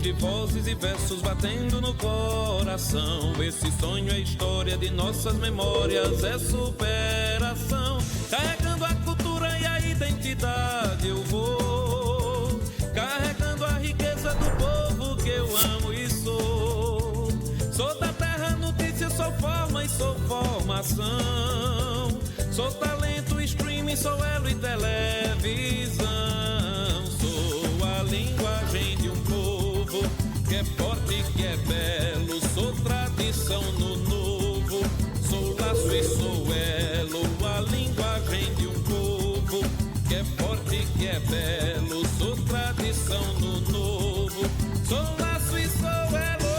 de vozes e versos batendo no coração. Esse sonho é história de nossas memórias, é superação. Carregando a cultura e a identidade eu vou, carregando a riqueza do povo que eu amo e sou. Sou da terra, notícia, sou forma e sou formação. Sou talento, streaming, sou elo e televisão. Sou a linguagem de um povo que é forte, que é belo. Sou tradição no novo, sou laço e sou elo. A linguagem de um povo que é forte, que é belo. Sou tradição no novo, sou laço e sou elo.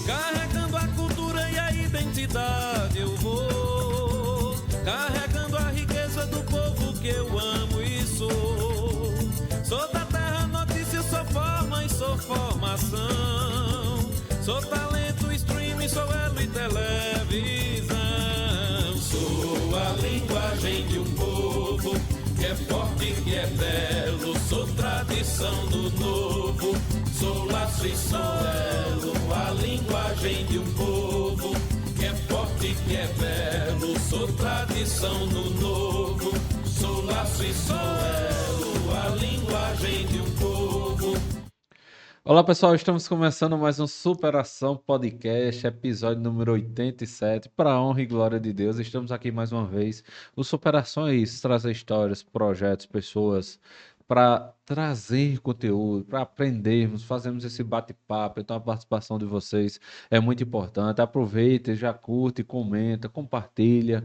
Carregando a cultura e a identidade eu vou, carregando a riqueza do povo que eu amo e sou. Sou da terra, notícia, sou forma e sou formação. Sou talento, streaming, sou elo e televisão. Sou a linguagem de um povo que é forte, que é belo. Sou tradição do novo, sou laço e sou elo. A linguagem de um povo que é forte, que é belo. Sou tradição no novo, sou laço e sou elo. A linguagem de um povo. Olá pessoal, estamos começando mais um Superação Podcast, episódio número 87, para a honra e glória de Deus. Estamos aqui mais uma vez. O Superação é isso, trazer histórias, projetos, pessoas, para trazer conteúdo, para aprendermos, fazermos esse bate-papo. Então a participação de vocês é muito importante. Aproveita, já curte, comenta, compartilha.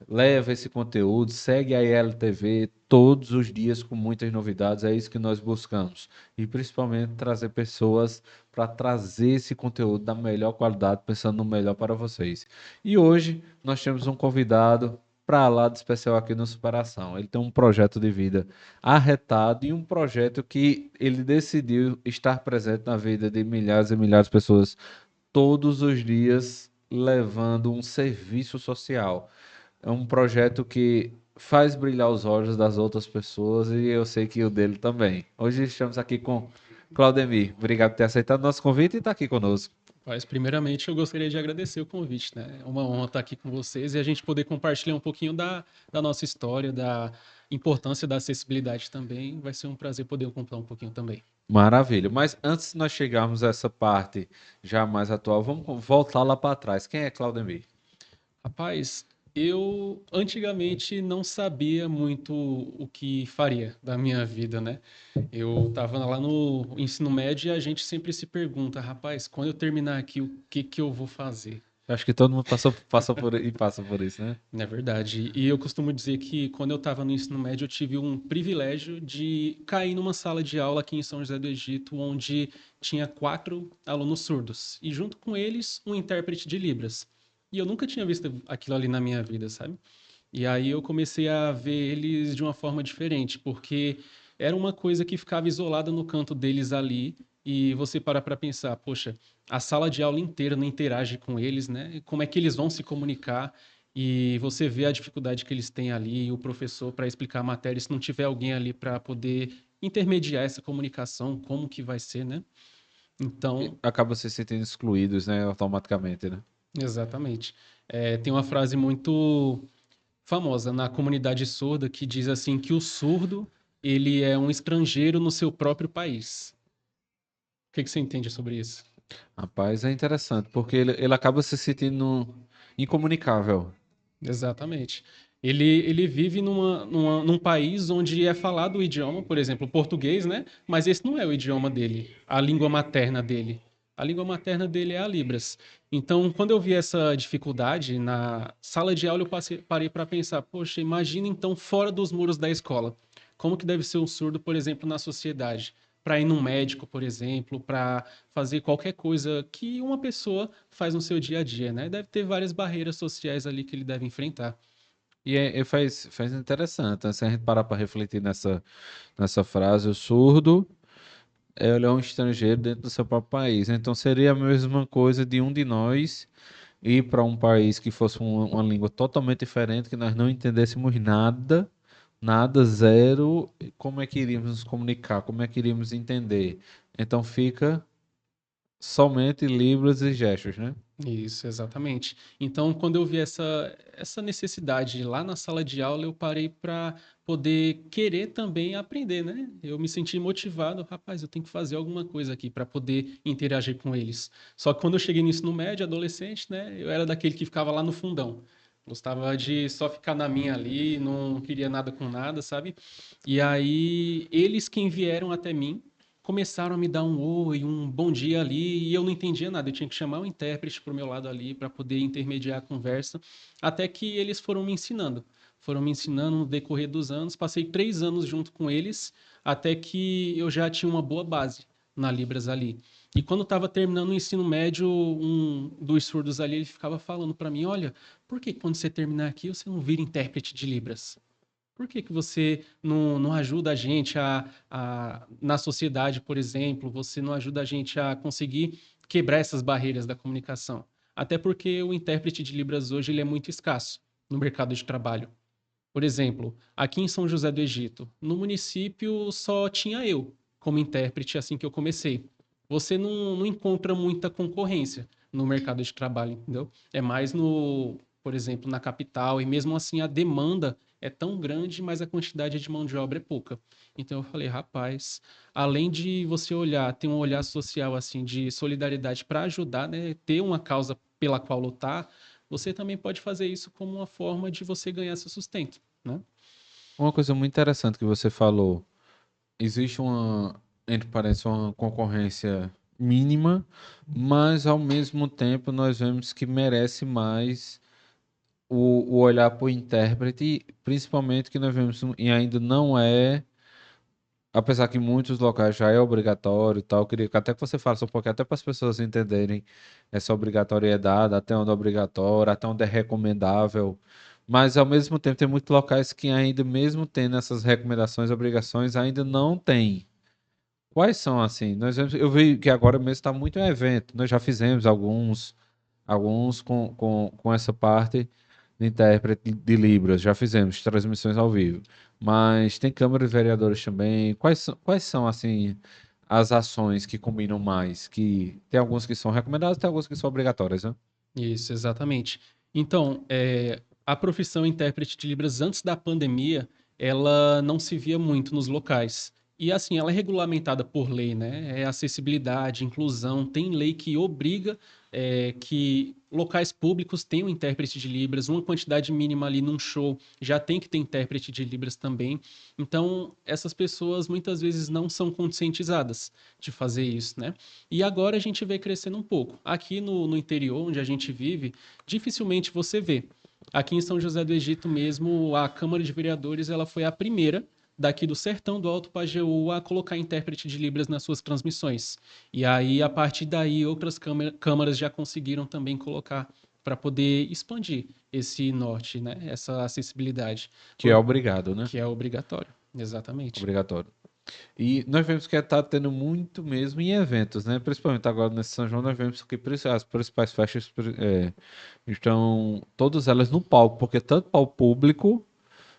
Leva esse conteúdo, segue a ILTV todos os dias com muitas novidades, é isso que nós buscamos. E principalmente trazer pessoas para trazer esse conteúdo da melhor qualidade, pensando no melhor para vocês. E hoje nós temos um convidado para lá de especial aqui no Superação. Ele tem um projeto de vida arretado e um projeto que ele decidiu estar presente na vida de milhares e milhares de pessoas todos os dias, levando um serviço social. É um projeto que faz brilhar os olhos das outras pessoas e eu sei que o dele também. Hoje estamos aqui com Claudemir. Obrigado por ter aceitado nosso convite e estar aqui conosco. Mas, primeiramente, eu gostaria de agradecer o convite, né? É uma honra estar aqui com vocês e a gente poder compartilhar um pouquinho da nossa história, da importância da acessibilidade também. Vai ser um prazer poder contar um pouquinho também. Maravilha. Mas antes de nós chegarmos a essa parte já mais atual, vamos voltar lá para trás. Quem é Claudemir? Rapaz, eu antigamente não sabia muito o que faria da minha vida, né? Eu estava lá no ensino médio e a gente sempre se pergunta, rapaz, quando eu terminar aqui, o que que eu vou fazer? Acho que todo mundo passa por isso, né? Não é verdade. E eu costumo dizer que quando eu estava no ensino médio, eu tive um privilégio de cair numa sala de aula aqui em São José do Egito, onde tinha 4 alunos surdos e junto com eles um intérprete de Libras. E eu nunca tinha visto aquilo ali na minha vida, sabe? E aí eu comecei a ver eles de uma forma diferente, porque era uma coisa que ficava isolada no canto deles ali, e você para pensar, poxa, a sala de aula inteira não interage com eles, né? Como é que eles vão se comunicar? E você vê a dificuldade que eles têm ali, e o professor para explicar a matéria, se não tiver alguém ali para poder intermediar essa comunicação, como que vai ser, né? Então, Acaba se sentindo excluídos, né, automaticamente, né? exatamente. Tem uma frase muito famosa na comunidade surda que diz assim que o surdo ele é um estrangeiro no seu próprio país. O que que você entende sobre isso? Rapaz, é interessante, porque ele acaba se sentindo incomunicável. Exatamente. Ele vive num país onde é falado o idioma, por exemplo, o português, né? Mas esse não é o idioma dele, a língua materna dele. A língua materna dele é a Libras. Então, quando eu vi essa dificuldade na sala de aula, parei para pensar, poxa, imagina então fora dos muros da escola. Como que deve ser um surdo, por exemplo, na sociedade? Para ir num médico, por exemplo, para fazer qualquer coisa que uma pessoa faz no seu dia a dia, né? Deve ter várias barreiras sociais ali que ele deve enfrentar. Faz interessante, né? Se a gente parar para refletir nessa frase, o surdo ele é um estrangeiro dentro do seu próprio país. Então seria a mesma coisa de um de nós ir para um país que fosse uma língua totalmente diferente, que nós não entendêssemos nada, nada, zero. Como é que iríamos nos comunicar? Como é que iríamos entender? Então fica somente libras e gestos, né? Isso, exatamente. Então, quando eu vi essa necessidade lá na sala de aula, eu parei para poder querer também aprender, né? Eu me senti motivado, rapaz, eu tenho que fazer alguma coisa aqui para poder interagir com eles. Só que quando eu cheguei no ensino médio, adolescente, né, eu era daquele que ficava lá no fundão. Gostava de só ficar na minha ali, não queria nada com nada, sabe? E aí, eles quem vieram até mim começaram a me dar um oi, um bom dia ali, e eu não entendia nada. Eu tinha que chamar o intérprete para o meu lado ali para poder intermediar a conversa, até que eles foram me ensinando. Foram me ensinando no decorrer dos anos. Passei 3 anos junto com eles, até que eu já tinha uma boa base na Libras ali. E quando estava terminando o ensino médio, um dos surdos ali, ele ficava falando para mim, olha, por que quando você terminar aqui você não vira intérprete de Libras? Por que que você não ajuda a gente na sociedade, por exemplo, você não ajuda a gente a conseguir quebrar essas barreiras da comunicação? Até porque o intérprete de Libras hoje ele é muito escasso no mercado de trabalho. Por exemplo, aqui em São José do Egito, no município só tinha eu como intérprete assim que eu comecei. Você não encontra muita concorrência no mercado de trabalho, entendeu? É mais no, por exemplo, na capital, e mesmo assim a demanda é tão grande, mas a quantidade de mão de obra é pouca. Então eu falei, rapaz, além de você olhar, ter um olhar social assim de solidariedade para ajudar, né, ter uma causa pela qual lutar, você também pode fazer isso como uma forma de você ganhar seu sustento, né? Uma coisa muito interessante que você falou, existe entre parece uma concorrência mínima, mas ao mesmo tempo nós vemos que merece mais o olhar para o intérprete, principalmente que nós vemos e ainda não é, apesar que em muitos locais já é obrigatório e tal, eu queria que até que você falasse um pouquinho, até para as pessoas entenderem essa obrigatoriedade, até onde é obrigatório, até onde é recomendável, mas ao mesmo tempo tem muitos locais que ainda, mesmo tendo essas recomendações, obrigações, ainda não tem. Quais são assim? Eu vi que agora mesmo está muito em evento, nós já fizemos alguns com essa parte de intérprete de Libras, já fizemos transmissões ao vivo. Mas tem Câmara de Vereadores também. Quais são assim, as ações que combinam mais? Que tem alguns que são recomendados, tem alguns que são obrigatórias, né? Isso, exatamente. Então, a profissão intérprete de Libras antes da pandemia, ela não se via muito nos locais. E assim, ela é regulamentada por lei, né? É acessibilidade, inclusão, tem lei que obriga que locais públicos tenham intérprete de Libras, uma quantidade mínima ali num show já tem que ter intérprete de Libras também. Então, essas pessoas muitas vezes não são conscientizadas de fazer isso, né? E agora a gente vê crescendo um pouco. Aqui no interior, onde a gente vive, dificilmente você vê. Aqui em São José do Egito mesmo, a Câmara de Vereadores ela foi a primeira daqui do sertão do Alto Pajeú a colocar intérprete de Libras nas suas transmissões. E aí, a partir daí, outras câmaras já conseguiram também colocar para poder expandir esse norte, né? Essa acessibilidade, Que é obrigado, né? que é obrigatório. Exatamente. Obrigatório. E nós vemos que está tendo muito mesmo em eventos, né? Principalmente agora nesse São João, nós vemos que as principais festas estão todas elas no palco, porque tanto para o público,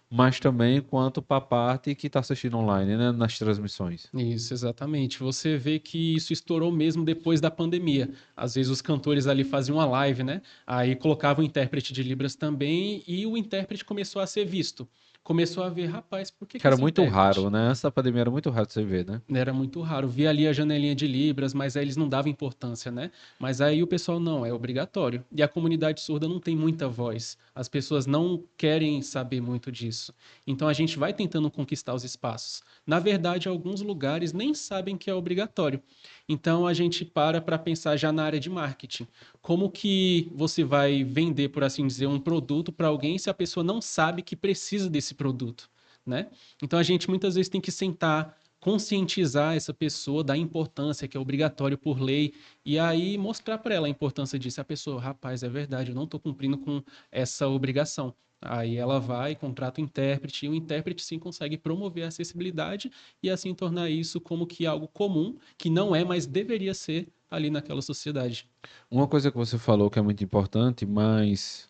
mas também quanto para a parte que está assistindo online, né? Nas transmissões. Isso, exatamente. Você vê que isso estourou mesmo depois da pandemia. Às vezes os cantores ali faziam uma live, né? Aí colocavam o intérprete de Libras também e o intérprete começou a ser visto. Começou a ver, rapaz, por que Que que era esse muito intérprete? raro, né? Antes da pandemia era muito raro de você ver, né? Era muito raro. Via ali a janelinha de Libras, mas aí eles não davam importância, né? Mas aí o pessoal não, é obrigatório. E a comunidade surda não tem muita voz. As pessoas não querem saber muito disso. Então a gente vai tentando conquistar os espaços. Na verdade, alguns lugares nem sabem que é obrigatório. Então a gente para pensar já na área de marketing. Como que você vai vender, por assim dizer, um produto para alguém se a pessoa não sabe que precisa desse produto, né? Então a gente muitas vezes tem que sentar conscientizar essa pessoa da importância que é obrigatório por lei e aí mostrar para ela a importância disso. A pessoa, rapaz, é verdade, eu não estou cumprindo com essa obrigação. Aí ela vai, contrata o intérprete, e o intérprete sim consegue promover a acessibilidade e assim tornar isso como que algo comum, que não é, mas deveria ser ali naquela sociedade. Uma coisa que você falou que é muito importante, mas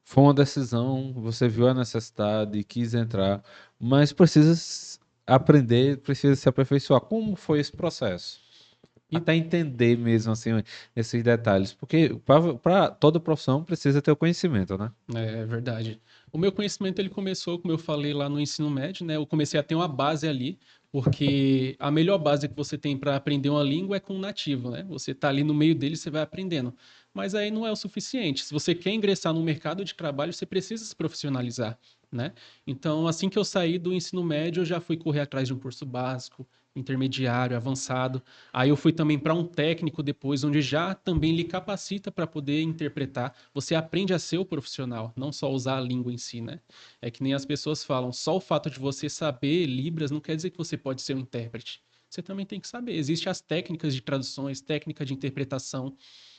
foi uma decisão, você viu a necessidade, quis entrar, mas precisa aprender, precisa se aperfeiçoar. Como foi esse processo? E Até entender mesmo assim esses detalhes, porque para toda profissão precisa ter o conhecimento, né? É verdade. O meu conhecimento ele começou, como eu falei lá no ensino médio, né? Eu comecei a ter uma base ali, porque a melhor base que você tem para aprender uma língua é com um nativo, né? Você está ali no meio dele, você vai aprendendo. Mas aí não é o suficiente. Se você quer ingressar no mercado de trabalho, você precisa se profissionalizar, né? Então, assim que eu saí do ensino médio, eu já fui correr atrás de um curso básico, intermediário, avançado. Aí eu fui também para um técnico depois, onde já também lhe capacita para poder interpretar. Você aprende a ser o profissional, não só usar a língua em si, né? É que nem as pessoas falam, só o fato de você saber Libras não quer dizer que você pode ser um intérprete. Você também tem que saber. Existem as técnicas de traduções, técnica de interpretação.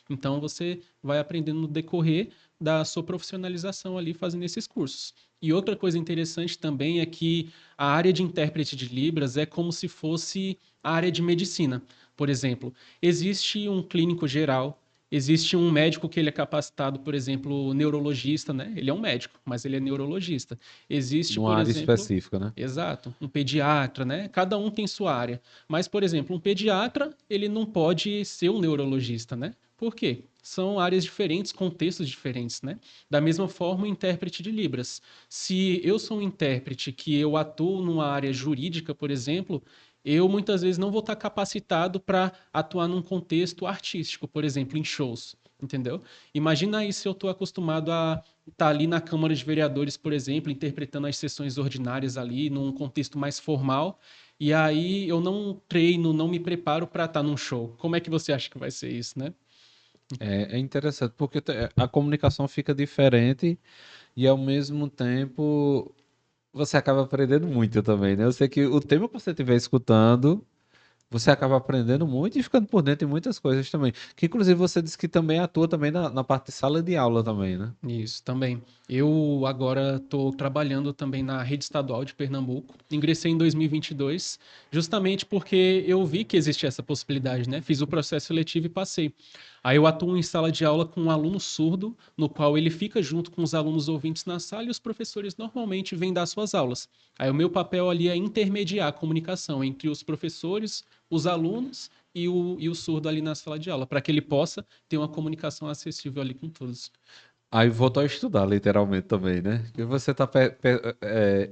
Então você vai aprendendo no decorrer da sua profissionalização ali fazendo esses cursos. E outra coisa interessante também é que a área de intérprete de Libras é como se fosse a área de medicina. Por exemplo, existe um clínico geral, existe um médico que ele é capacitado, por exemplo, neurologista, né? Ele é um médico, mas ele é neurologista. Existe, Numa por área exemplo, específica, né? exato, um pediatra, né? Cada um tem sua área. Mas, por exemplo, um pediatra, ele não pode ser um neurologista, né? Por quê? São áreas diferentes, contextos diferentes, né? Da mesma forma, o intérprete de Libras. Se eu sou um intérprete que eu atuo numa área jurídica, por exemplo, eu muitas vezes não vou estar capacitado para atuar num contexto artístico, por exemplo, em shows, entendeu? Imagina aí se eu estou acostumado a estar ali na Câmara de Vereadores, por exemplo, interpretando as sessões ordinárias ali, num contexto mais formal, e aí eu não treino, não me preparo para estar num show. Como é que você acha que vai ser isso, né? É interessante, porque a comunicação fica diferente e ao mesmo tempo você acaba aprendendo muito também, né? Eu sei que o tema que você estiver escutando, você acaba aprendendo muito e ficando por dentro de muitas coisas também. Que inclusive você disse que também atua também na parte de sala de aula também, né? Isso, também. Eu agora estou trabalhando também na rede estadual de Pernambuco. Ingressei em 2022, justamente porque eu vi que existia essa possibilidade, né? Fiz o processo seletivo e passei. Aí eu atuo em sala de aula com um aluno surdo, no qual ele fica junto com os alunos ouvintes na sala e os professores normalmente vêm dar suas aulas. Aí o meu papel ali é intermediar a comunicação entre os professores, os alunos e o surdo ali na sala de aula, para que ele possa ter uma comunicação acessível ali com todos. Aí voltou a estudar, literalmente também, né? E você tá,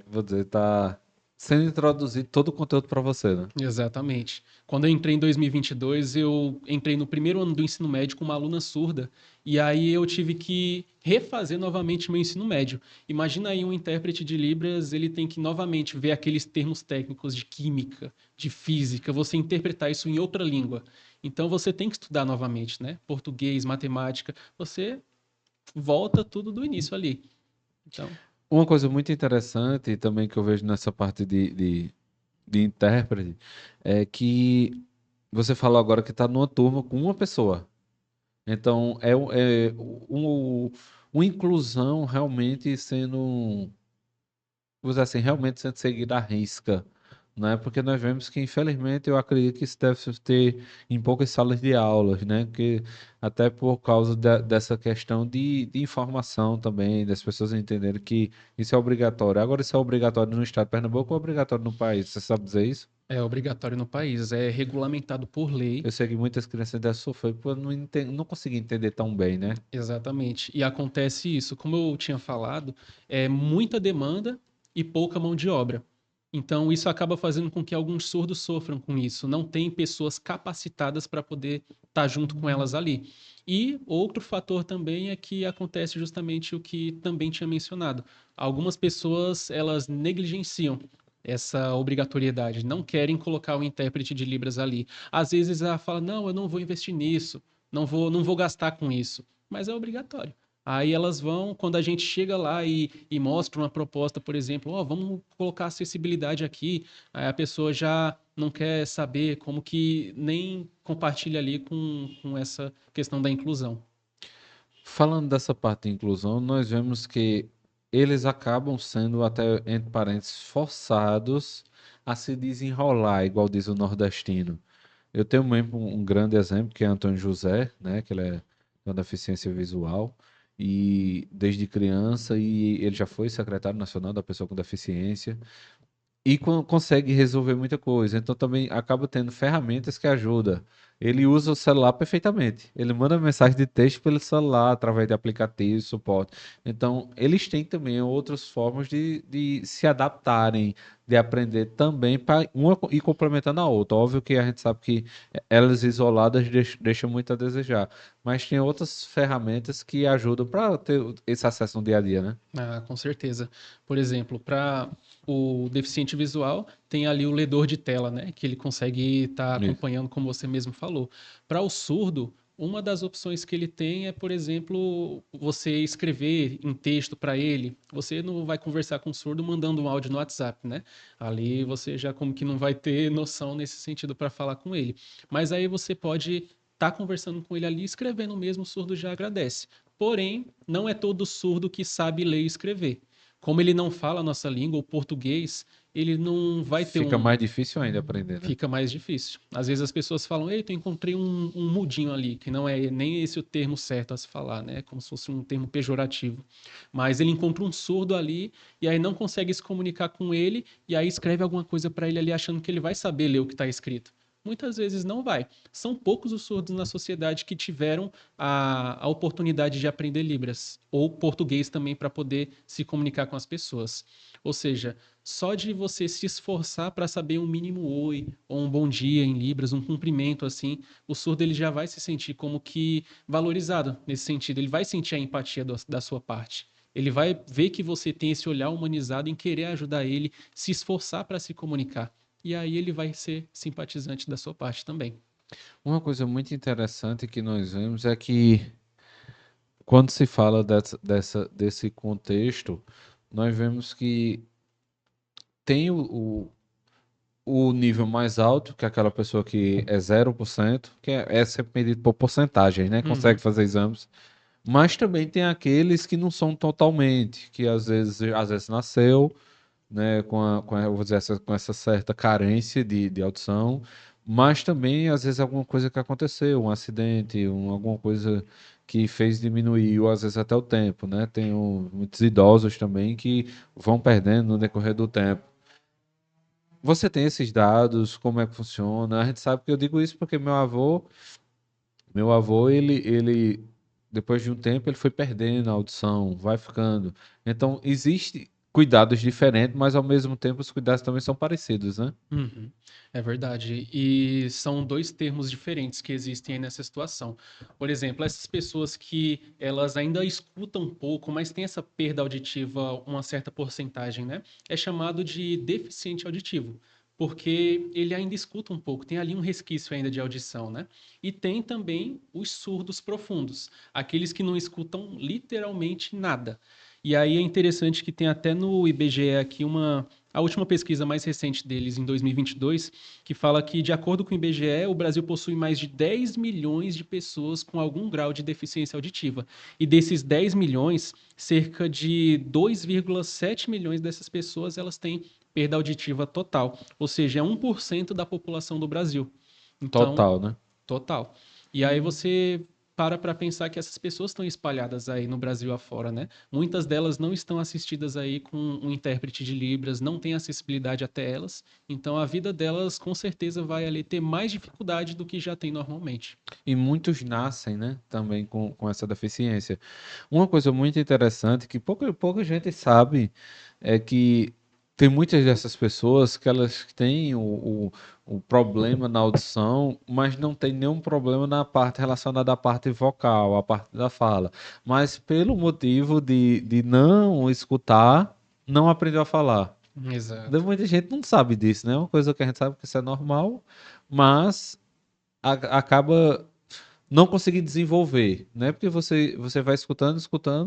vou dizer, tá sendo introduzido todo o conteúdo para você, né? Exatamente. Quando eu entrei em 2022, eu entrei no primeiro ano do ensino médio com uma aluna surda, e aí eu tive que refazer novamente meu ensino médio. Imagina aí um intérprete de Libras, ele tem que novamente ver aqueles termos técnicos de química, de física, você interpretar isso em outra língua. Então você tem que estudar novamente, né? Português, matemática, você volta tudo do início ali. Então, Uma coisa muito interessante também que eu vejo nessa parte de intérprete é que você falou agora que está numa turma com uma pessoa. Então, uma inclusão realmente sendo, vamos dizer assim, realmente sendo seguida à risca, né? Porque nós vemos que, infelizmente, eu acredito que isso deve se ter em poucas salas de aulas, né? Porque até por causa dessa questão de informação também, das pessoas entenderem que isso é obrigatório. Agora, isso é obrigatório no estado de Pernambuco ou obrigatório no país? Você sabe dizer isso? é obrigatório no país, é regulamentado por lei. Eu sei que muitas crianças devem sofrer por não conseguir entender tão bem, né? Exatamente. E acontece isso, como eu tinha falado, é muita demanda e pouca mão de obra. Então, isso acaba fazendo com que alguns surdos sofram com isso. Não tem pessoas capacitadas para poder estar junto com elas ali. E outro fator também é que acontece justamente o que também tinha mencionado. Algumas pessoas, elas negligenciam essa obrigatoriedade, não querem colocar o intérprete de Libras ali. Às vezes ela fala, não, eu não vou investir nisso, não vou gastar com isso, mas é obrigatório. Aí elas vão, quando a gente chega lá e mostra uma proposta, por exemplo, ó, vamos colocar acessibilidade aqui, aí a pessoa já não quer saber, como que nem compartilha ali com essa questão da inclusão. Falando dessa parte de inclusão, nós vemos que eles acabam sendo, até entre parênteses, forçados a se desenrolar, igual diz o nordestino. Eu tenho mesmo um grande exemplo, que é Antônio José, né, que ele é uma deficiência visual, e desde criança, e ele já foi secretário nacional da pessoa com deficiência, e consegue resolver muita coisa. Então também acaba tendo ferramentas que ajudam. Ele usa o celular perfeitamente. Ele manda mensagem de texto pelo celular, através de aplicativos, suporte. Então, eles têm também outras formas de se adaptarem, de aprender também, para uma ir complementando a outra. Óbvio que a gente sabe que elas isoladas deixam muito a desejar, mas tem outras ferramentas que ajudam para ter esse acesso no dia a dia, né? Ah, com certeza. Por exemplo, para o deficiente visual, tem ali o ledor de tela, né? Que ele consegue estar Isso. acompanhando, como você mesmo falou. Para o surdo, uma das opções que ele tem é, por exemplo, você escrever em texto para ele. Você não vai conversar com o surdo mandando um áudio no WhatsApp, né? Ali você já como que não vai ter noção nesse sentido para falar com ele. Mas aí você pode estar conversando com ele ali, escrevendo mesmo, o surdo já agradece. Porém, não é todo surdo que sabe ler e escrever. Como ele não fala a nossa língua, o português, ele não vai ter Fica um. mais difícil ainda aprender, né? Fica mais difícil. Às vezes as pessoas falam, eita, eu encontrei um mudinho ali, que não é nem esse o termo certo a se falar, né? Como se fosse um termo pejorativo. Mas ele encontra um surdo ali e aí não consegue se comunicar com ele e aí escreve alguma coisa para ele ali achando que ele vai saber ler o que está escrito. Muitas vezes não vai. São poucos os surdos na sociedade que tiveram a oportunidade de aprender Libras ou português também para poder se comunicar com as pessoas. Ou seja, só de você se esforçar para saber um mínimo oi ou um bom dia em Libras, um cumprimento assim, o surdo ele já vai se sentir como que valorizado nesse sentido. Ele vai sentir a empatia da sua parte. Ele vai ver que você tem esse olhar humanizado em querer ajudar ele, se esforçar para se comunicar. E aí ele vai ser simpatizante da sua parte também. Uma coisa muito interessante que nós vemos é que quando se fala desse contexto, nós vemos que tem o nível mais alto, que é aquela pessoa que é 0%, que é sempre medido por porcentagens, né? Consegue Uhum. fazer exames. Mas também tem aqueles que não são totalmente, que às vezes nasceu, né, eu vou dizer, com essa certa carência de audição, mas também às vezes alguma coisa que aconteceu, um acidente, alguma coisa que fez diminuir, ou às vezes até o tempo, né? Tem muitos idosos também que vão perdendo no decorrer do tempo. Você tem esses dados, como é que funciona? A gente sabe que eu digo isso porque meu avô, ele depois de um tempo ele foi perdendo a audição, vai ficando. Então, existe cuidados diferentes, mas ao mesmo tempo os cuidados também são parecidos, né? Uhum, é verdade. E são dois termos diferentes que existem aí nessa situação. Por exemplo, essas pessoas que elas ainda escutam um pouco, mas têm essa perda auditiva, uma certa porcentagem, né? É chamado de deficiente auditivo, porque ele ainda escuta um pouco, tem ali um resquício ainda de audição, né? E tem também os surdos profundos, aqueles que não escutam literalmente nada. E aí é interessante que tem até no IBGE aqui a última pesquisa mais recente deles, em 2022, que fala que, de acordo com o IBGE, o Brasil possui mais de 10 milhões de pessoas com algum grau de deficiência auditiva. E desses 10 milhões, cerca de 2,7 milhões dessas pessoas elas têm perda auditiva total. Ou seja, é 1% da população do Brasil. Então, Total, né? total. E aí você para pensar que essas pessoas estão espalhadas aí no Brasil afora, né? Muitas delas não estão assistidas aí com um intérprete de Libras, não tem acessibilidade até elas, então a vida delas com certeza vai ali ter mais dificuldade do que já tem normalmente. E muitos nascem, né, também com essa deficiência. Uma coisa muito interessante que pouca gente sabe é que tem muitas dessas pessoas que elas têm o problema na audição, mas não tem nenhum problema na parte relacionada à parte vocal, à parte da fala. Mas pelo motivo de não escutar, não aprendeu a falar. Exato. Muita gente não sabe disso, né? É uma coisa que a gente sabe que isso é normal, mas acaba não conseguir desenvolver, né? Porque você vai escutando,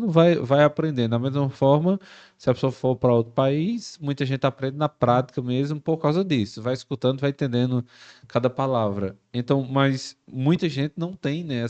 vai aprendendo. Da mesma forma, se a pessoa for para outro país, muita gente aprende na prática mesmo por causa disso. Vai escutando, vai entendendo cada palavra. Então, mas muita gente não tem, né,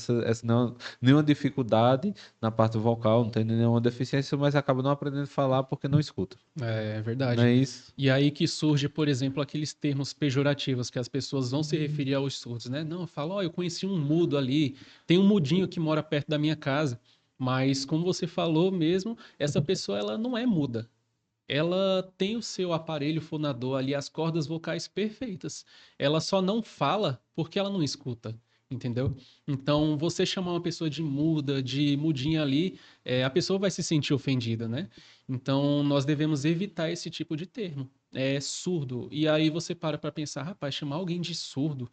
nenhuma dificuldade na parte vocal, não tem nenhuma deficiência, mas acaba não aprendendo a falar porque não escuta. É Não verdade. é isso? E aí que surge, por exemplo, aqueles termos pejorativos que as pessoas vão se referir aos surdos, né? Não, fala, ó, eu conheci um mudo ali, tem um mudinho que mora perto da minha casa, mas como você falou mesmo, essa pessoa ela não é muda. Ela tem o seu aparelho fonador ali, as cordas vocais perfeitas. Ela só não fala porque ela não escuta, entendeu? Então, você chamar uma pessoa de muda, de mudinha ali, a pessoa vai se sentir ofendida, né? Então, nós devemos evitar esse tipo de termo. É surdo. E aí você para pensar, rapaz, chamar alguém de surdo,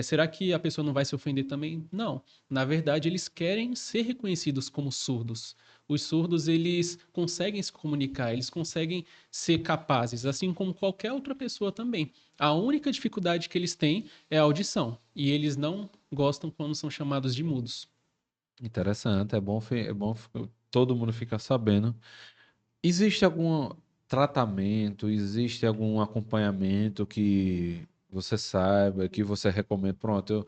será que a pessoa não vai se ofender também? Não. Na verdade, eles querem ser reconhecidos como surdos. Os surdos, eles conseguem se comunicar, eles conseguem ser capazes, assim como qualquer outra pessoa também. A única dificuldade que eles têm é a audição, e eles não gostam quando são chamados de mudos. Interessante, todo mundo ficar sabendo. Existe algum tratamento, existe algum acompanhamento que você saiba, que você recomenda? Pronto,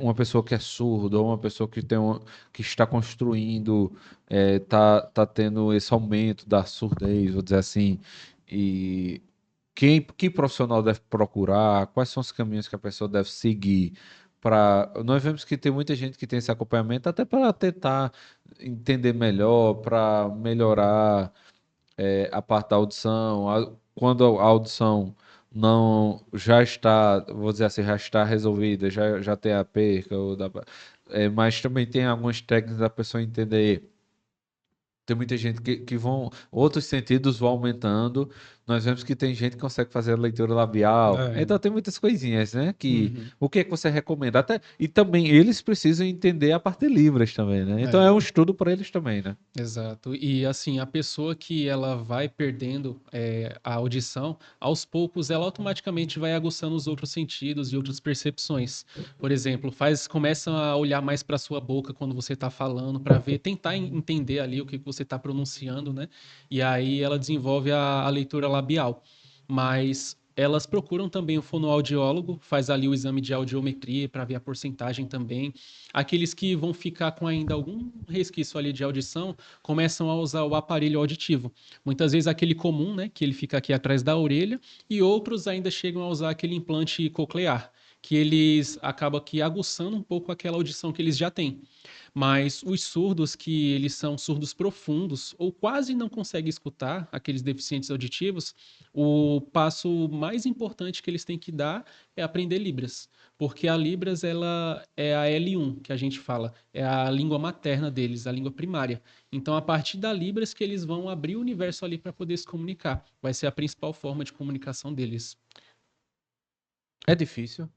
uma pessoa que é surda, ou uma pessoa que está construindo, tá tendo esse aumento da surdez, vou dizer assim, e que profissional deve procurar? Quais são os caminhos que a pessoa deve seguir? Nós vemos que tem muita gente que tem esse acompanhamento até para tentar entender melhor, para melhorar a parte da audição, quando a audição não já está, vou dizer assim, já está resolvida, já tem a perca, mas também tem algumas técnicas da pessoa entender. Tem muita gente outros sentidos vão aumentando. Nós vemos que tem gente que consegue fazer a leitura labial. É. Então tem muitas coisinhas, né? Uhum. O que é que você recomenda? E também eles precisam entender a parte de Libras também, né? Então é É. um estudo para eles também, né? Exato. E assim, a pessoa que ela vai perdendo a audição, aos poucos ela automaticamente vai aguçando os outros sentidos e outras percepções. Por exemplo, começa a olhar mais para sua boca quando você está falando, para ver, tentar entender ali o que você está pronunciando, né? E aí ela desenvolve a leitura labial. Mas elas procuram também o fonoaudiólogo, faz ali o exame de audiometria para ver a porcentagem também. Aqueles que vão ficar com ainda algum resquício ali de audição, começam a usar o aparelho auditivo. Muitas vezes aquele comum, né, que ele fica aqui atrás da orelha, e outros ainda chegam a usar aquele implante coclear, que eles acabam aqui aguçando um pouco aquela audição que eles já têm. Mas os surdos que eles são surdos profundos ou quase não conseguem escutar, aqueles deficientes auditivos, o passo mais importante que eles têm que dar é aprender Libras, porque a Libras ela é a L1 que a gente fala, é a língua materna deles, a língua primária. Então a partir da Libras que eles vão abrir o universo ali para poder se comunicar. Vai ser a principal forma de comunicação deles. É difícil.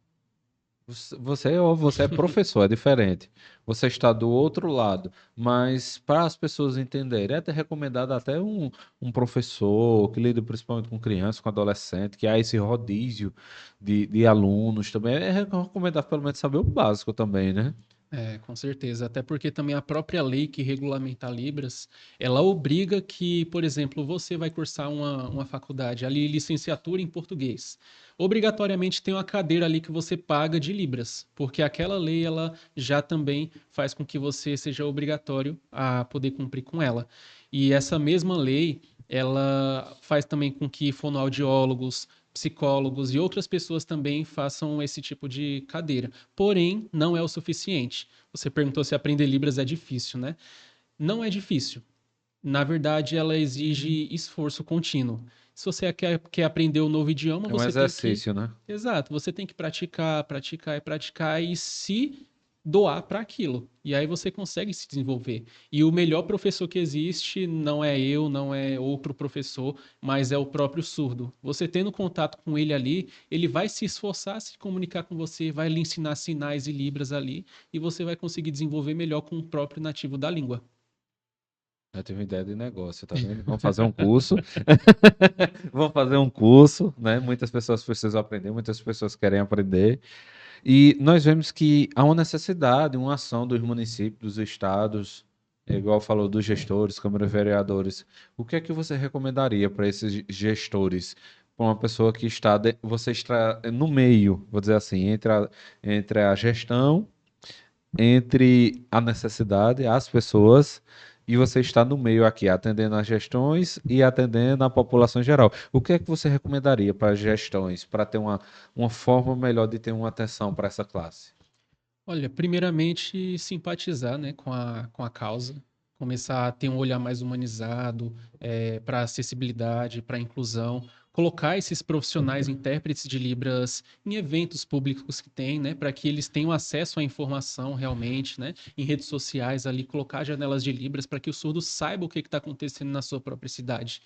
Você é professor, é diferente. Você está do outro lado, mas para as pessoas entenderem, é até recomendado até um professor que lida principalmente com crianças, com adolescentes, que há esse rodízio de alunos também. É recomendado pelo menos saber o básico também, né? É, com certeza. Até porque também a própria lei que regulamenta a Libras, ela obriga que, por exemplo, você vai cursar uma faculdade ali, licenciatura em português. Obrigatoriamente tem uma cadeira ali que você paga de Libras, porque aquela lei ela já também faz com que você seja obrigatório a poder cumprir com ela. E essa mesma lei, ela faz também com que fonoaudiólogos, psicólogos e outras pessoas também façam esse tipo de cadeira. Porém, não é o suficiente. Você perguntou se aprender Libras é difícil, né? Não é difícil. Na verdade, ela exige esforço contínuo. Se você quer aprender um novo idioma, É um você tem que. exercício, né? Exato, você tem que praticar, praticar e praticar e se doar para aquilo. E aí você consegue se desenvolver. E o melhor professor que existe não é eu, não é outro professor, mas é o próprio surdo. Você tendo contato com ele ali, ele vai se esforçar a se comunicar com você, vai lhe ensinar sinais e libras ali, e você vai conseguir desenvolver melhor com o próprio nativo da língua. Eu tive uma ideia de negócio, tá vendo? Vamos fazer um curso. Vamos fazer um curso, né? Muitas pessoas precisam aprender, muitas pessoas querem aprender. E nós vemos que há uma necessidade, uma ação dos municípios, dos estados, igual falou dos gestores, câmara de vereadores. O que é que você recomendaria para esses gestores? Para uma pessoa que está, você está no meio, vou dizer assim, entre a gestão, entre a necessidade, as pessoas, e você está no meio aqui, atendendo as gestões e atendendo a população em geral. O que é que você recomendaria para as gestões, para ter uma forma melhor de ter uma atenção para essa classe? Olha, primeiramente simpatizar, né, com a causa, começar a ter um olhar mais humanizado, para acessibilidade, para inclusão, colocar esses profissionais intérpretes de Libras em eventos públicos que tem, né, para que eles tenham acesso à informação realmente, né, em redes sociais ali, colocar janelas de Libras para que o surdo saiba o que está acontecendo na sua própria cidade.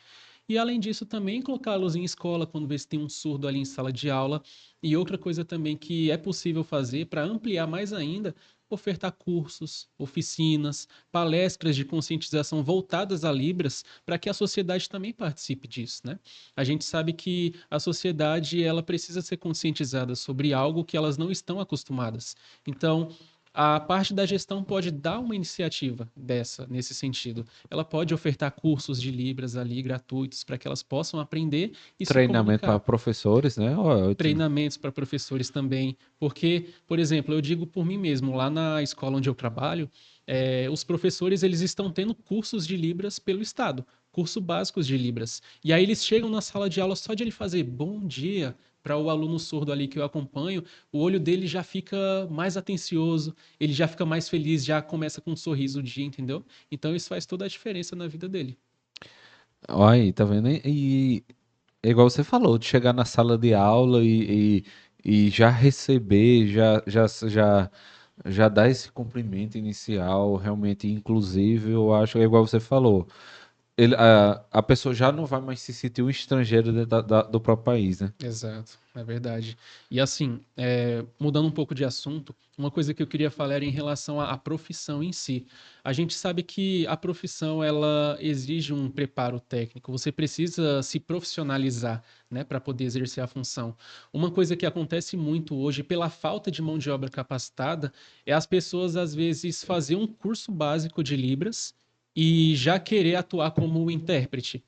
E além disso, também colocá-los em escola quando vê se tem um surdo ali em sala de aula. E outra coisa também que é possível fazer para ampliar mais ainda, ofertar cursos, oficinas, palestras de conscientização voltadas a Libras, para que a sociedade também participe disso, né? A gente sabe que a sociedade ela precisa ser conscientizada sobre algo que elas não estão acostumadas. Então, a parte da gestão pode dar uma iniciativa dessa, nesse sentido. Ela pode ofertar cursos de Libras ali gratuitos para que elas possam aprender e se Treinamento para comunicar. professores, né? Ótimo. Treinamentos para professores também, porque, por exemplo, eu digo por mim mesmo, lá na escola onde eu trabalho, os professores eles estão tendo cursos de Libras pelo Estado, cursos básicos de Libras. E aí eles chegam na sala de aula só de ele fazer bom dia para o aluno surdo ali que eu acompanho, o olho dele já fica mais atencioso, ele já fica mais feliz, já começa com um sorriso o dia, entendeu? Então isso faz toda a diferença na vida dele. Olha aí, tá vendo? E é igual você falou, de chegar na sala de aula e já receber, já dar esse cumprimento inicial realmente inclusivo, eu acho, é igual você falou. A pessoa já não vai mais se sentir um estrangeiro dentro do próprio país, né? Exato, é verdade. E assim, mudando um pouco de assunto, uma coisa que eu queria falar era em relação à profissão em si. A gente sabe que a profissão ela exige um preparo técnico. Você precisa se profissionalizar, né, para poder exercer a função. Uma coisa que acontece muito hoje, pela falta de mão de obra capacitada, é as pessoas às vezes fazer um curso básico de Libras e já querer atuar como intérprete.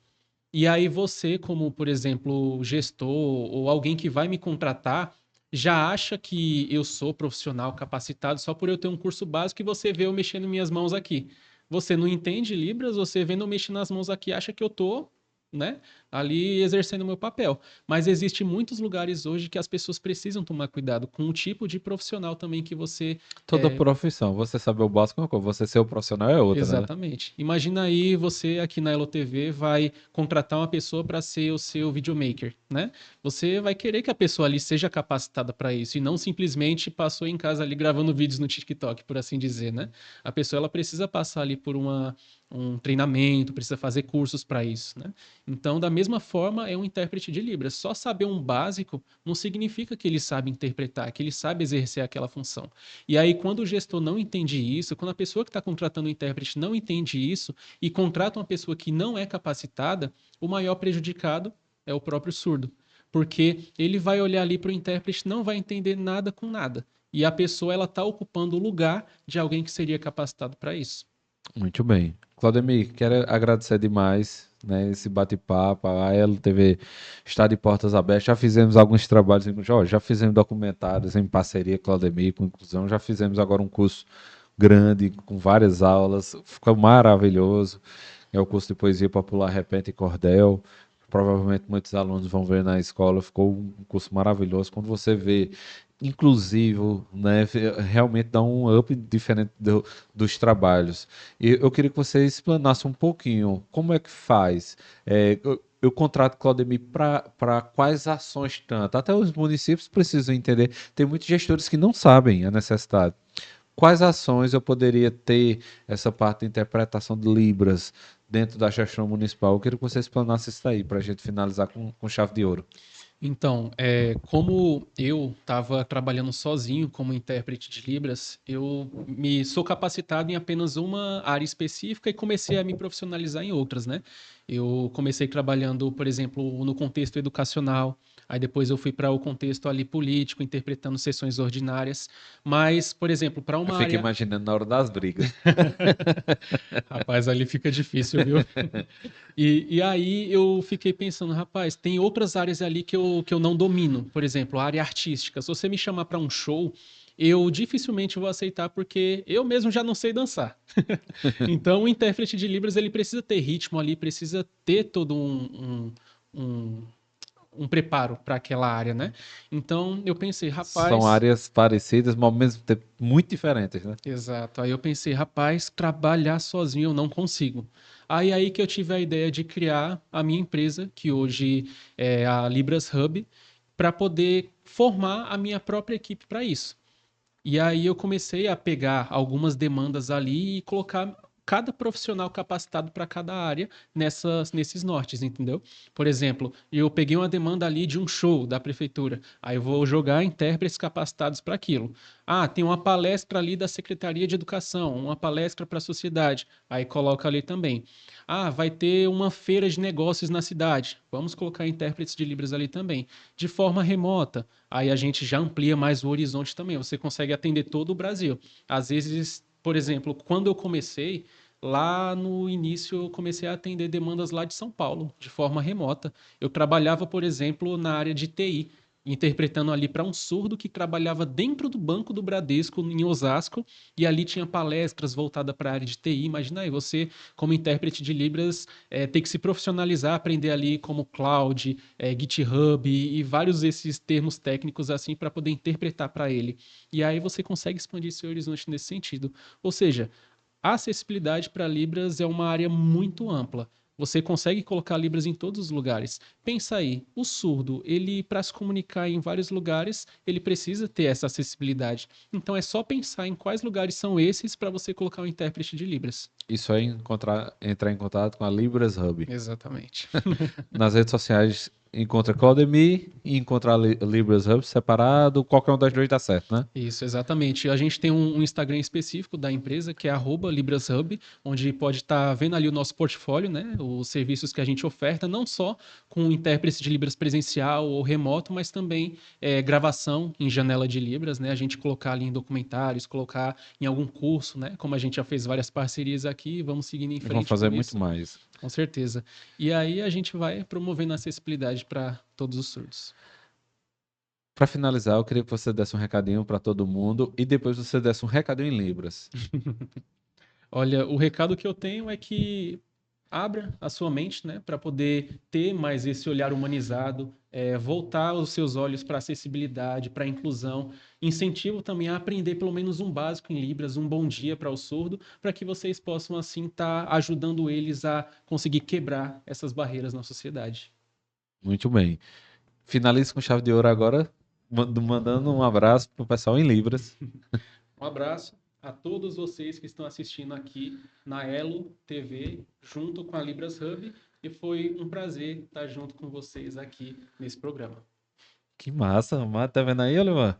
E aí você, como, por exemplo, gestor ou alguém que vai me contratar, já acha que eu sou profissional capacitado só por eu ter um curso básico e você vê eu mexendo minhas mãos aqui. Você não entende Libras, você vendo eu mexer nas mãos aqui acha que eu tô, né, ali exercendo o meu papel. Mas existe muitos lugares hoje que as pessoas precisam tomar cuidado com o tipo de profissional também que você Toda profissão, você saber o básico é uma coisa, você ser o profissional é outra, né? exatamente. Imagina aí você aqui na Elo TV vai contratar uma pessoa para ser o seu videomaker, né? Você vai querer que a pessoa ali seja capacitada para isso e não simplesmente passou em casa ali gravando vídeos no TikTok, por assim dizer, né? A pessoa ela precisa passar ali por um treinamento, precisa fazer cursos para isso, né? Então, da mesma forma, é um intérprete de Libras. Só saber um básico não significa que ele sabe interpretar, que ele sabe exercer aquela função. E aí, quando o gestor não entende isso, quando a pessoa que está contratando o intérprete não entende isso e contrata uma pessoa que não é capacitada, o maior prejudicado é o próprio surdo. Porque ele vai olhar ali para o intérprete, não vai entender nada com nada. E a pessoa ela está ocupando o lugar de alguém que seria capacitado para isso. Muito bem. Claudemir, quero agradecer demais, né, esse bate-papo. A LTV está de portas abertas. Já fizemos alguns trabalhos, já fizemos documentários em parceria com Claudemir, com inclusão. Já fizemos agora um curso grande, com várias aulas. Ficou maravilhoso. É o curso de poesia popular Repente e Cordel. Provavelmente muitos alunos vão ver na escola. Ficou um curso maravilhoso. Quando você vê inclusivo, né, realmente dá um up diferente dos trabalhos. E eu queria que você explanasse um pouquinho como é que faz. Eu contrato Claudemir para quais ações tanto? Até os municípios precisam entender. Tem muitos gestores que não sabem a necessidade. Quais ações eu poderia ter essa parte de interpretação de Libras dentro da gestão municipal? Eu queria que você explanasse isso aí para a gente finalizar com chave de ouro. Então, como eu estava trabalhando sozinho como intérprete de Libras, eu me sou capacitado em apenas uma área específica e comecei a me profissionalizar em outras, né? Eu comecei trabalhando, por exemplo, no contexto educacional, Aí depois eu fui para o contexto ali político, interpretando sessões ordinárias. Mas, por exemplo, para Eu uma fico área. imaginando na hora das brigas. Rapaz, ali fica difícil, viu? E aí eu fiquei pensando, rapaz, tem outras áreas ali que eu não domino. Por exemplo, a área artística. Se você me chamar para um show, eu dificilmente vou aceitar porque eu mesmo já não sei dançar. Então, o intérprete de Libras, ele precisa ter ritmo ali, precisa ter todo um, um preparo para aquela área, né? Então, eu pensei, São rapaz. áreas parecidas, mas ao mesmo tempo muito diferentes, né? Exato. Aí eu pensei, rapaz, trabalhar sozinho eu não consigo. Aí que eu tive a ideia de criar a minha empresa, que hoje é a Libras Hub, para poder formar a minha própria equipe para isso. E aí eu comecei a pegar algumas demandas ali e colocar cada profissional capacitado para cada área nesses nortes, entendeu? Por exemplo, eu peguei uma demanda ali de um show da prefeitura, aí eu vou jogar intérpretes capacitados para aquilo. Ah, tem uma palestra ali da Secretaria de Educação, uma palestra para a sociedade, aí coloca ali também. Ah, vai ter uma feira de negócios na cidade, vamos colocar intérpretes de Libras ali também, de forma remota. Aí a gente já amplia mais o horizonte também. Você consegue atender todo o Brasil. Às vezes, por exemplo, quando eu comecei, lá no início eu comecei a atender demandas lá de São Paulo, de forma remota. Eu trabalhava, por exemplo, na área de TI, interpretando ali para um surdo que trabalhava dentro do banco do Bradesco, em Osasco, e ali tinha palestras voltadas para a área de TI. Imagina aí, você, como intérprete de Libras, ter que se profissionalizar, aprender ali como cloud, GitHub e vários desses termos técnicos assim para poder interpretar para ele. E aí você consegue expandir seu horizonte nesse sentido. Ou seja, a acessibilidade para Libras é uma área muito ampla. Você consegue colocar Libras em todos os lugares. Pensa aí, o surdo, ele para se comunicar em vários lugares, ele precisa ter essa acessibilidade. Então é só pensar em quais lugares são esses para você colocar um intérprete de Libras. Isso é entrar em contato com a Libras Hub. Exatamente. Nas redes sociais encontra Codemy e encontra a Libras Hub separado. Qualquer um das duas dá certo, né? Isso, exatamente. A gente tem um Instagram específico da empresa, que é @LibrasHub, onde pode estar vendo ali o nosso portfólio, né? Os serviços que a gente oferta, não só com intérprete de Libras presencial ou remoto, mas também gravação em janela de Libras, né? A gente colocar ali em documentários, colocar em algum curso, né? Como a gente já fez várias parcerias aqui, vamos seguindo em E vão frente fazer com muito isso, mais. com certeza. E aí a gente vai promovendo a acessibilidade para todos os surdos. Para finalizar, eu queria que você desse um recadinho para todo mundo e depois você desse um recadinho em Libras. Olha, o recado que eu tenho é que abra a sua mente, né, para poder ter mais esse olhar humanizado, voltar os seus olhos para a acessibilidade, para a inclusão. Incentivo também a aprender pelo menos um básico em Libras, um bom dia para o surdo, para que vocês possam, assim, estar ajudando eles a conseguir quebrar essas barreiras na sociedade. Muito bem. Finalize com chave de ouro agora, mandando um abraço pro pessoal em Libras. Um abraço a todos vocês que estão assistindo aqui na Elo TV, junto com a Libras Hub, e foi um prazer estar junto com vocês aqui nesse programa. Que massa, mas tá vendo aí, Olivan?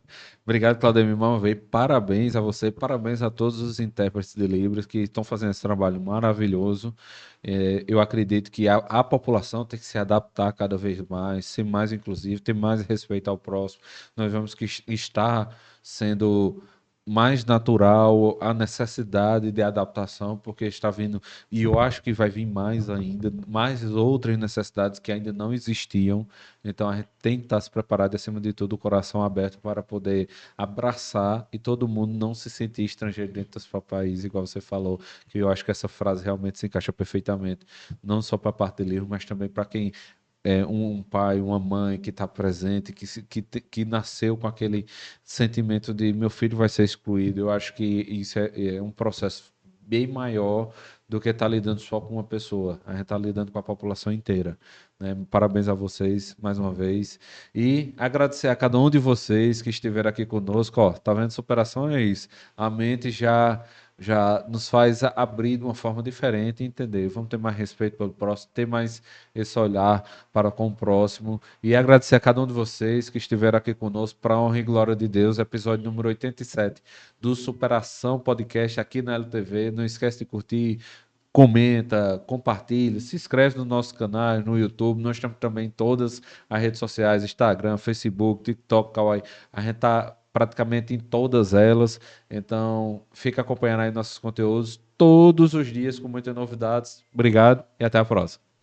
Obrigado, Claudemir, mais uma vez. Parabéns a você, parabéns a todos os intérpretes de Libras que estão fazendo esse trabalho maravilhoso. Eu acredito que a população tem que se adaptar cada vez mais, ser mais inclusivo, ter mais respeito ao próximo. Nós vamos que estar sendo mais natural a necessidade de adaptação, porque está vindo, e eu acho que vai vir mais ainda, mais outras necessidades que ainda não existiam. Então a gente tem que estar se preparado, acima de tudo, o coração aberto para poder abraçar e todo mundo não se sentir estrangeiro dentro do seu país, igual você falou, que eu acho que essa frase realmente se encaixa perfeitamente, não só para a parte de livro, mas também para quem é um pai, uma mãe que está presente, que nasceu com aquele sentimento de meu filho vai ser excluído. Eu acho que isso é um processo bem maior do que estar lidando só com uma pessoa. A gente está lidando com a população inteira, né? Parabéns a vocês mais uma vez e agradecer a cada um de vocês que estiveram aqui conosco. Ó, tá vendo? Superação é isso. A mente já nos faz abrir de uma forma diferente e entender. Vamos ter mais respeito pelo próximo, ter mais esse olhar para com o próximo e agradecer a cada um de vocês que estiveram aqui conosco para a honra e glória de Deus, episódio número 87 do Superação Podcast aqui na LTV. Não esquece de curtir, comenta, compartilha, se inscreve no nosso canal, no YouTube. Nós estamos também em todas as redes sociais, Instagram, Facebook, TikTok, Kawaii. A gente está praticamente em todas elas. Então, fica acompanhando aí nossos conteúdos todos os dias com muitas novidades. Obrigado e até a próxima.